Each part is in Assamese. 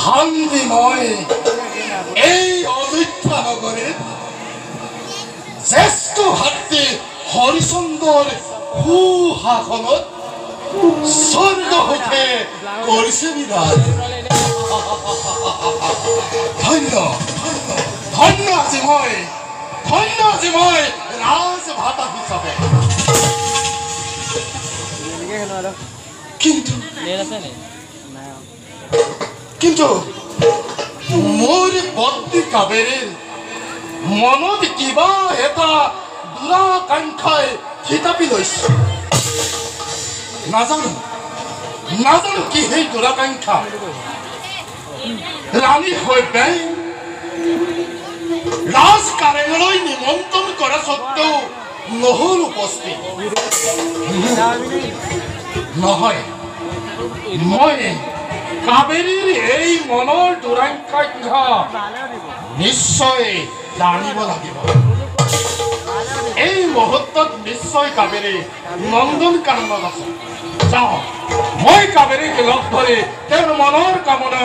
শান্তিময় এই অযোধ্যা নগৰেৰ জ্যেষ্ঠ ভাতৃ হৰিচন্দৰ সুশাসনত স্বৰ্গ সুখে কৰিছে বিৰাজ। ধন্য ধন্য আজি মই ৰাজভাতা হিচাপে। কিন্তু মোৰ পত্নী কাবেৰীৰ মনত কিবা এটা দুৰাকাংক্ষাই থিতাপি লৈছে। নাজানো কি সেই দুৰাকাংক্ষা। ৰাণী হৈ পেলাই ৰাজ কাৰেঙলৈ নিমন্ত্ৰণ কৰা স্বত্তেও নহল উপস্থিত। নহয়, মই কাবেৰীৰ এই মনৰ দুৰাকাংক্ষা নিশ্চয় জানিব লাগিব। এই মুহূৰ্তত নিশ্চয় কাবেৰী নন্দন কাননত আছে। যাওঁ, মই কাবেৰীক লগ ধৰি তেওঁৰ মনৰ কামনা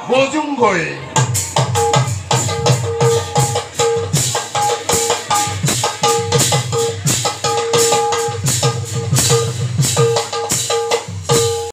বুজোঁগৈ।